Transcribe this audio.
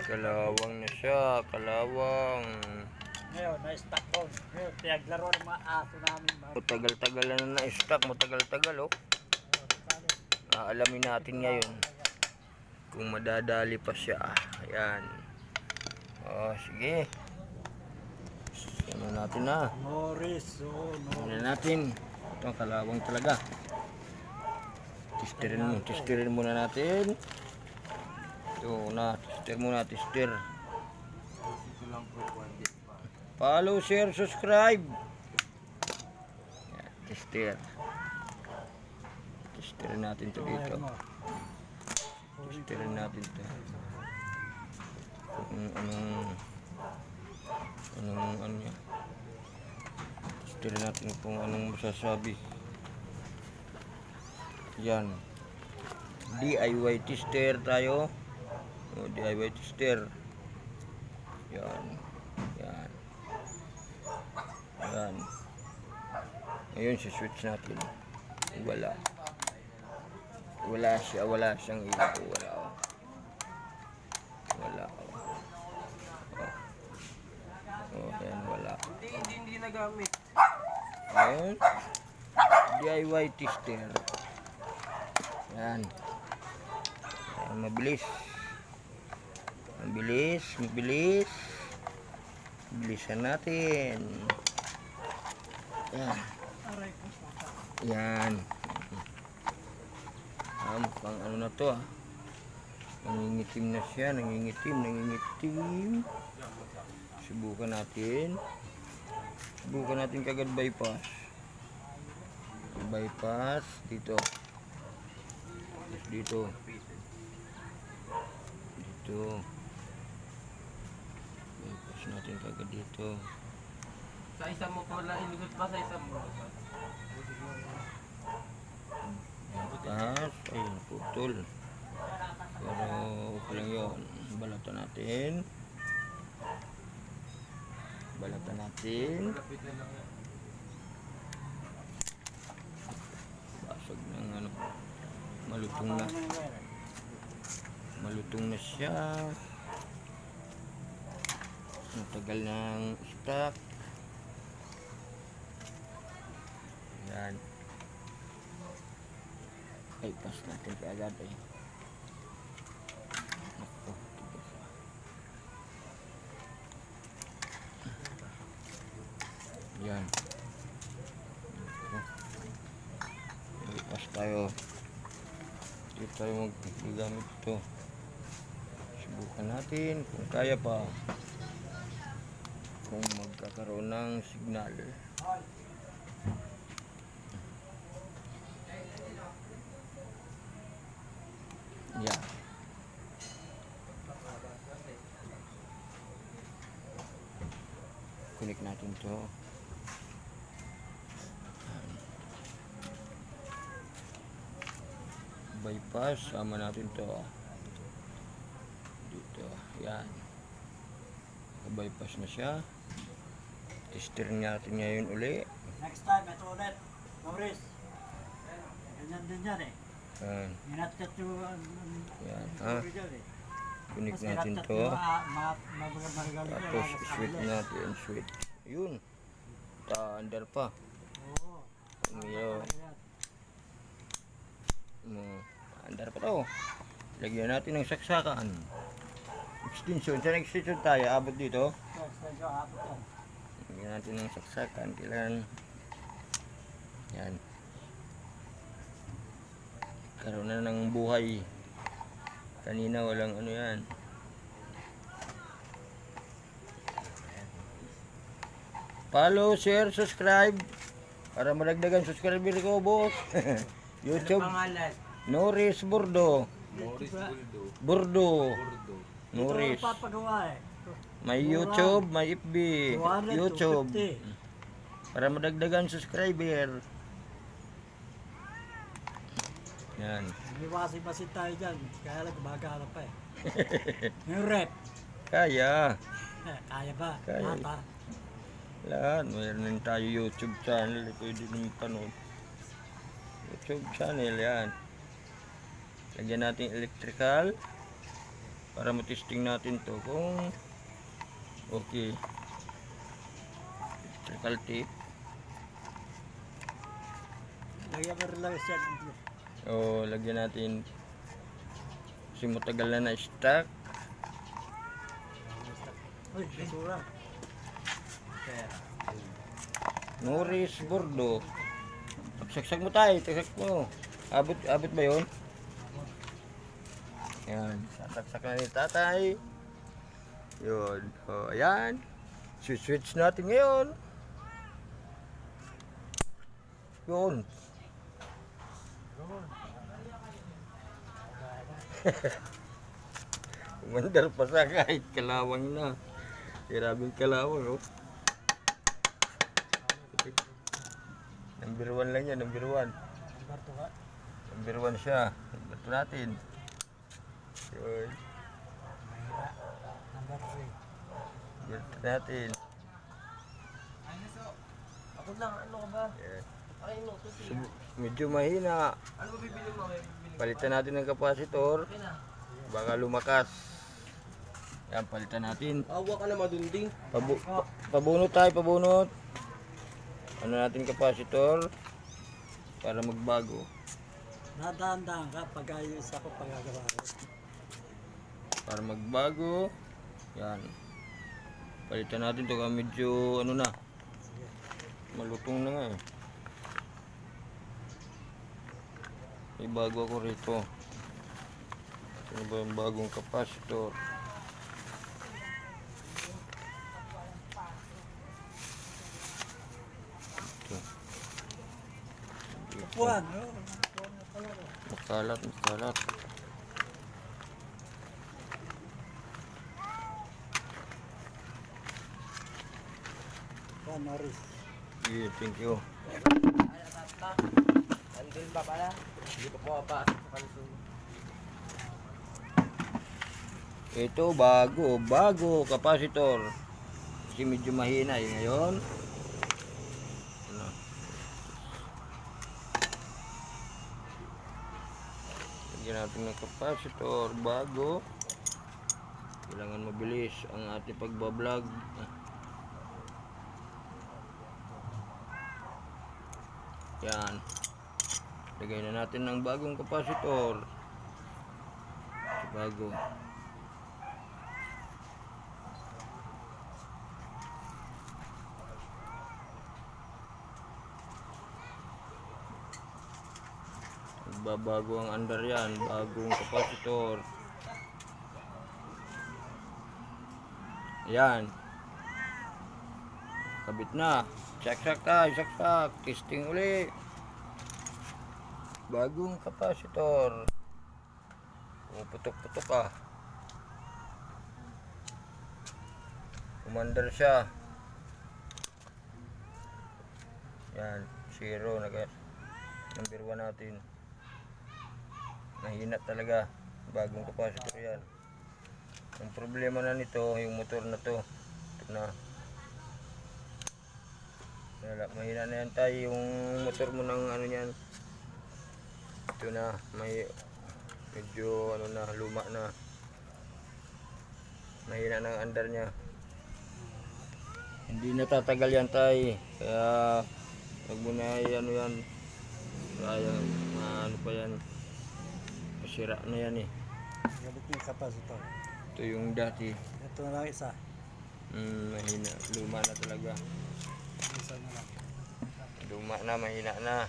Kalawang na siya, kalawang. Ngayon, na-stock ko. Ngayon, tinaglaro ng mga aso namin. Matagal-tagal na na-stock, matagal-tagal oh. Alamin natin ngayon kung madadali pa siya. Ayan. Oh, sige. Ano natin na. Norris, Ano natin. Ito kalawang talaga. Testerin muna natin. Ito na, tester muna, tester. Follow, share, subscribe. Yan, tester. Testerin natin to dito. Testerin natin to. Kung anong ano niya. Testerin natin kung anong masasabi. Yan. DIY tester tayo. DIY tester. Yan. Yan. Yan. Ngayon si switch natin. Wala. Wala siyang ilaw. Wala. Wala. Yan, wala. Hindi nagamit. Ayan. DIY tester. Yan. Ayan, mabilis. Mabilis. Bilisan natin. Yan. Yan. Mukhang ano na to ah. Nangingitim na siya. Nangingitim. Subukan natin kagad bypass. Bypass dito. Dito. Bypass natin kagad dito. Sa isa mo pala, ilugot pa sa isa mo. Bypass. Ayun, putol. Pero okay lang yun. Balatan natin. Basag ng ano. Malutong na siya. Ang tagal ng stock. Yan. Ay, pass natin kaagad eh. Ako, tigas. Yan. Ay, pass tayo. Hindi tayo magagamit ito. Subukan natin kung kaya pa. Kung magkakaroon ng signal. Yeah. Connect natin to. Bypass, sama natin to dito, yan. Bypass na siya. Tester natin ngayon uli. Next time, ito ulit. Norris. Ganyan din yan eh. Yan. Minatat yung... Yan, ha? Connect natin to. Tapos switch natin, switch. Yun. Under pa. Oo. Umiyaw. Andar pa to. Lagyan natin ng saksakan. Extension. Sa extension tayo, abot dito. Lagyan natin ng saksakan. Kailangan. Yan. Karoon na ng buhay. Kanina walang ano yan. Follow, share, subscribe. Para malagdagan subscriber ko, boss. YouTube. Norris Burdo. Norris. May YouTube, may FB. YouTube. Para madagdagan subscriber. Yan. Iwasin tayo dyan. Kaya lang gumagana pa eh. Yung rep. Kaya. Kaya ba? Kaya. Lahat. Mayroon din tayo YouTube channel. Pwede naman panood. YouTube channel yan. Lagyan natin electrical para matesting natin to kung okay. Electrical tape. Lagyan mo rin lang siya. O lagyan natin kasi matagal na na-stack. Uy, basura. Norris Bordo. Saksak mo tayo, saksak mo. Abot ba yun? Yan, sasaksak na ni tatay. Yun, o ayan. Switch natin ngayon. Yun. Umandar pa sa kahit kalawang na. Grabing kalawang, oh. Number 1 lang yan, number 1. Barto ka. Number 1 siya. Bato natin. Yun. Number 3. Bato natin. Ako lang, ano ka ba? Yan. Ay, no, tuti. Medyo mahina. Ano ba bibili mo? Palitan natin ng kapasitor. Okay na. Baka lumakas. Yan, palitan natin. Awa ka na madunding. Pabunot tayo, pabunot. Ano natin kapasitor para magbago. Nadaan-daan ka pag ayos ako pagagawa ko. Para magbago. Yan. Palitan natin to kasi medyo ano na. Malutong na nga eh. May bago ako rito. Ano ba yung bagong kapasitor? Puan, Makalat, makalat. Puan, Norris. Yeah, thank you. Andun pa pala. Hindi ko po pa sa kalusong. Ito, bago kapasitor. Kasi medyo mahina eh ngayon. Ano? Lagyan natin ng kapasitor, bago. Kailangan mabilis ang ating pagbablog. Yan. Lagay na natin ng bagong kapasitor. Bago. Babago ang under yan, bagong kapasitor. Yan. Kabit na. Saksak tayo, saksak. Testing uli. Bagong kapasitor. Putok-putok ah. Commander siya. Yan, 0 na guys. Number 1 natin. Mahina talaga. Bagong kapasitor yan. Ang problema na nito, yung motor na to. Ito na. Mahina na yan tayo. Yung motor mo ng ano yan. Ito na. May medyo ano na, luma na. Mahina na ang andar niya. Hindi natatagal yan tayo. Kaya wag mo na ano yan. Kaya ano pa yan. Masira na yan eh. Gabit mo yung kapasitor. Ito yung dati. Ito na lang isa. Mahina. Luma na talaga. Isa na lang. Luma na, mahina na.